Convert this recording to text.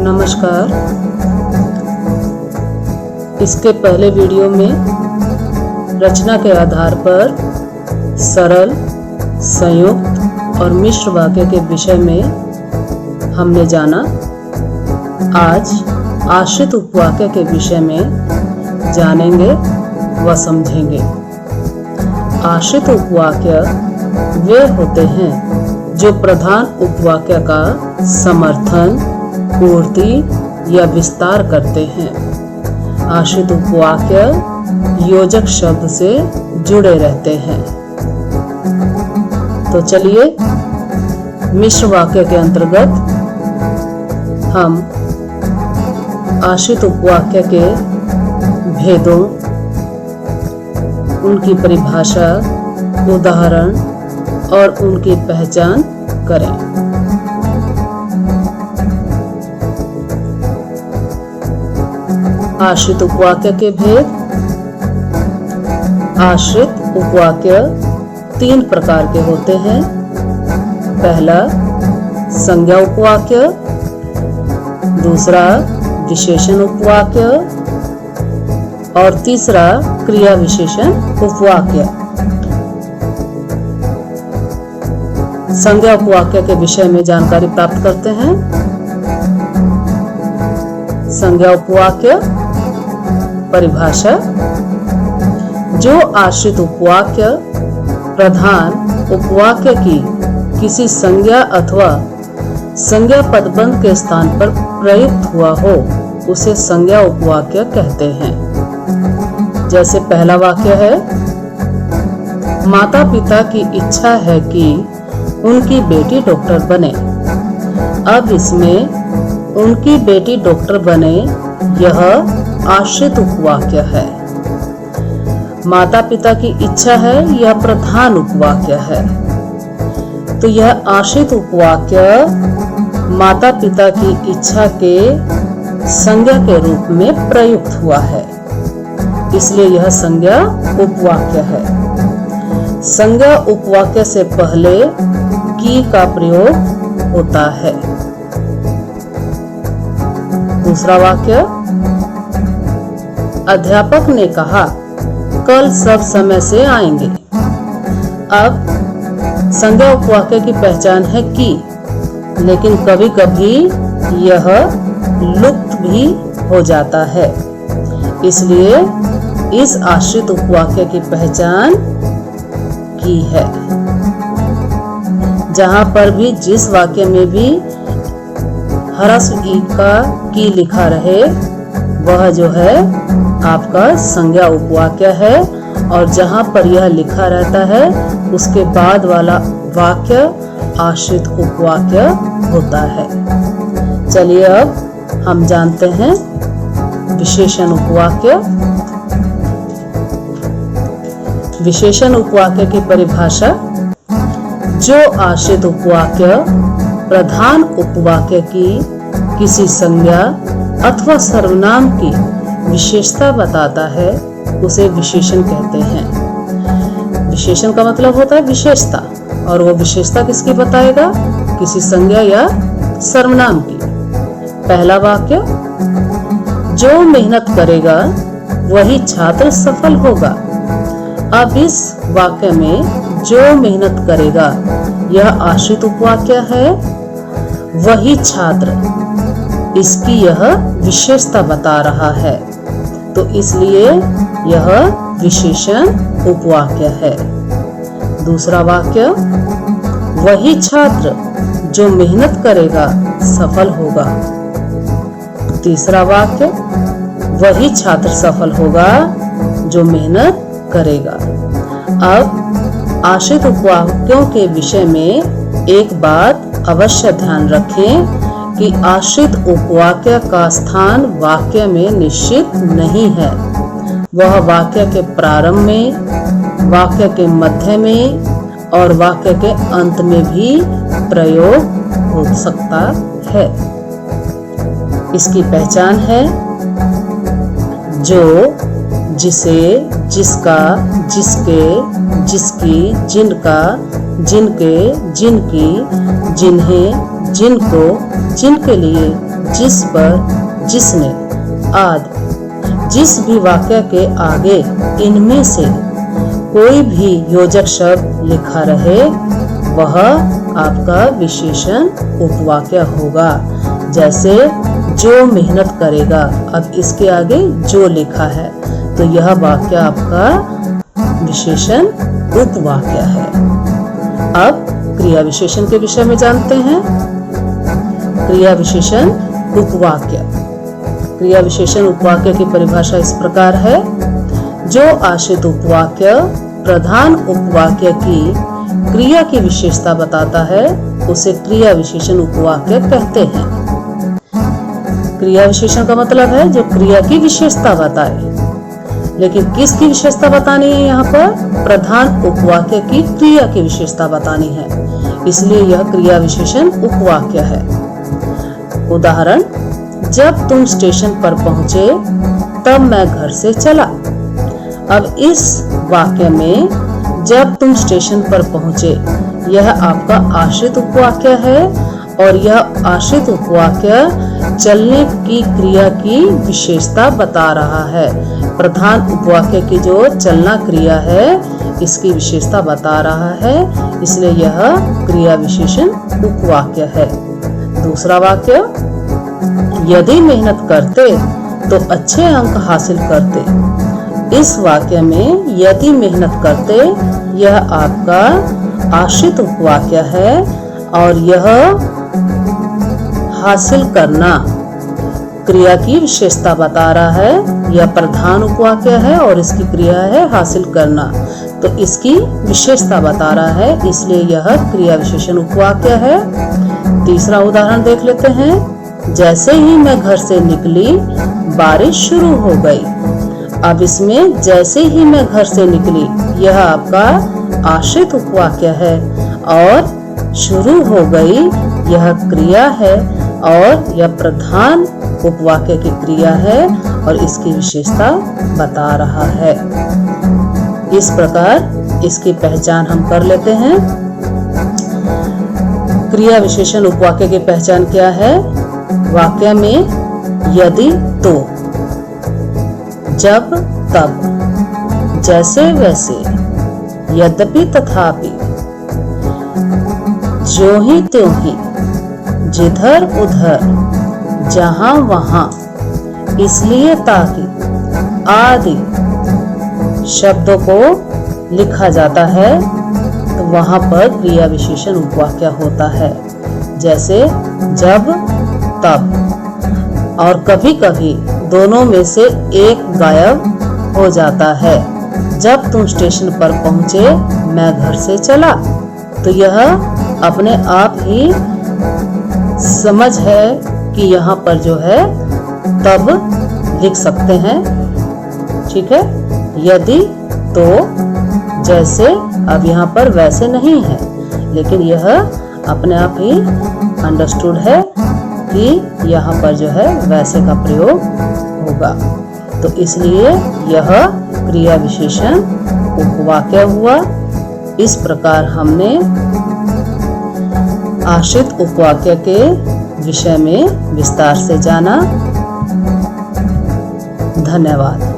नमस्कार। इसके पहले वीडियो में रचना के आधार पर सरल, संयुक्त और मिश्र वाक्य के विषय में हमने जाना। आज आश्रित उपवाक्य के विषय में जानेंगे व समझेंगे। आश्रित उपवाक्य वे होते हैं जो प्रधान उपवाक्य का समर्थन, पूर्ति या विस्तार करते हैं। आश्रित उपवाक्य योजक शब्द से जुड़े रहते हैं। तो चलिए मिश्र वाक्य के अंतर्गत हम आश्रित उपवाक्य के भेदों, उनकी परिभाषा, उदाहरण और उनकी पहचान करें। आश्रित उपवाक्य के भेद। आश्रित उपवाक्य 3 प्रकार के होते हैं। पहला संज्ञा उपवाक्य, दूसरा विशेषण उपवाक्य और तीसरा क्रिया विशेषण उपवाक्य। संज्ञा उपवाक्य के विषय में जानकारी प्राप्त करते हैं। संज्ञा उपवाक्य परिभाषा। जो आश्रित उपवाक्य प्रधान उपवाक्य की किसी संज्ञा अथवा संज्ञा पदबंध के स्थान पर प्रयुक्त हुआ हो उसे संज्ञा उपवाक्य कहते हैं। जैसे पहला वाक्य है, माता पिता की इच्छा है कि उनकी बेटी डॉक्टर बने। अब इसमें उनकी बेटी डॉक्टर बने यह आश्रित उपवाक्य है। माता पिता की इच्छा है यह प्रधान उपवाक्य है। तो यह आश्रित उपवाक्य माता पिता की इच्छा के संज्ञा के रूप में प्रयुक्त हुआ है, इसलिए यह संज्ञा उपवाक्य है। संज्ञा उपवाक्य से पहले की का प्रयोग होता है। दूसरा वाक्य, अध्यापक ने कहा कल सब समय से आएंगे। अब संज्ञा उपवाक्य की पहचान है कि, लेकिन कभी कभी यह लुप्त भी हो जाता है, इसलिए इस आश्रित उपवाक्य की पहचान की है। जहां पर भी जिस वाक्य में भी ह्रस्व ई का की लिखा रहे वह जो है आपका संज्ञा उपवाक्य है, और जहां पर यह लिखा रहता है उसके बाद वाला वाक्य आश्रित उपवाक्य होता है। चलिए अब हम जानते हैं विशेषण उपवाक्य। विशेषण उपवाक्य की परिभाषा। जो आश्रित उपवाक्य प्रधान उपवाक्य की किसी संज्ञा अथवा सर्वनाम की विशेषता बताता है उसे विशेषण कहते हैं। विशेषण का मतलब होता है विशेषता, और वो विशेषता किसकी बताएगा? किसी संज्ञा या सर्वनाम की। पहला वाक्य, जो मेहनत करेगा वही छात्र सफल होगा। अब इस वाक्य में जो मेहनत करेगा यह आश्रित उपवाक्य है। वही छात्र, इसकी यह विशेषता बता रहा है, तो इसलिए यह विशेषण उपवाक्य है। दूसरा वाक्य, वही छात्र जो मेहनत करेगा सफल होगा। तीसरा वाक्य, वही छात्र सफल होगा जो मेहनत करेगा। अब आश्रित उपवाक्यों के विषय में एक बात अवश्य ध्यान रखें कि आश्रित उपवाक्य का स्थान वाक्य में निश्चित नहीं है। वह वाक्य के प्रारंभ में, वाक्य के मध्य में और वाक्य के अंत में भी प्रयोग हो सकता है। इसकी पहचान है जो, जिसे, जिसका, जिसके, जिसकी, जिनका, जिनके, जिनकी, जिन्हें, जिनको, जिनके लिए, जिस पर, जिसने आदि। जिस भी वाक्य के आगे इनमें से कोई भी योजक शब्द लिखा रहे वह आपका विशेषण उपवाक्य होगा। जैसे जो मेहनत करेगा, अब इसके आगे जो लिखा है तो यह वाक्य आपका विशेषण उपवाक्य है। अब क्रिया विशेषण के विषय में जानते हैं। क्रिया विशेषण उपवाक्य। क्रिया विशेषण उपवाक्य की परिभाषा इस प्रकार है। जो आश्रित उपवाक्य प्रधान उपवाक्य की क्रिया की विशेषता बताता है उसे क्रिया विशेषण उपवाक्य कहते हैं। क्रिया विशेषण का मतलब है जो क्रिया की विशेषता बताए। लेकिन किसकी विशेषता बतानी है? यहाँ पर प्रधान उपवाक्य की क्रिया की विशेषता बतानी है, इसलिए यह क्रिया विशेषण उपवाक्य है। उदाहरण, जब तुम स्टेशन पर पहुंचे तब मैं घर से चला। अब इस वाक्य में जब तुम स्टेशन पर पहुंचे यह आपका आश्रित उपवाक्य है और यह आश्रित उपवाक्य चलने की क्रिया की विशेषता बता रहा है। प्रधान उपवाक्य की जो चलना क्रिया है इसकी विशेषता बता रहा है, इसलिए यह क्रिया विशेषण उपवाक्य है। दूसरा वाक्य, यदि मेहनत करते तो अच्छे अंक हासिल करते। इस वाक्य में यदि मेहनत करते यह आपका आश्रित उपवाक्य है और यह हासिल करना क्रिया की विशेषता बता रहा है। यह प्रधान उपवाक्य है और इसकी क्रिया है हासिल करना, तो इसकी विशेषता बता रहा है, इसलिए यह क्रिया विशेषण उपवाक्य है। तीसरा उदाहरण देख लेते हैं। जैसे ही मैं घर से निकली बारिश शुरू हो गई। अब इसमें जैसे ही मैं घर से निकली यह आपका आश्रित उपवाक्य है और शुरू हो गई यह क्रिया है और यह प्रधान उपवाक्य की क्रिया है और इसकी विशेषता बता रहा है। इस प्रकार इसकी पहचान हम कर लेते हैं। क्रिया विशेषण उपवाक्य की पहचान क्या है? वाक्य में यदि तो, जब तब, जैसे वैसे, यद्यपि तथापि, ज्यों ही त्यों ही, जिधर उधर, जहां वहां, इसलिए ताकि आदि शब्दों को लिखा जाता है तो वहां पर क्रिया विशेषण उपवाक्य होता है। जैसे जब, तब, और कभी कभी दोनों में से एक गायब हो जाता है। जब तुम स्टेशन पर पहुंचे मैं घर से चला, तो यह अपने आप ही समझ है कि यहाँ पर जो है तब लिख सकते हैं। ठीक है, यदि तो जैसे, अब यहाँ पर वैसे नहीं है, लेकिन यह अपने आप ही अंडरस्टूड है कि यहाँ पर जो है वैसे का प्रयोग होगा, तो इसलिए यह क्रिया विशेषण उपवाक्य हुआ। इस प्रकार हमने आश्रित उपवाक्य के विषय में विस्तार से जाना। धन्यवाद।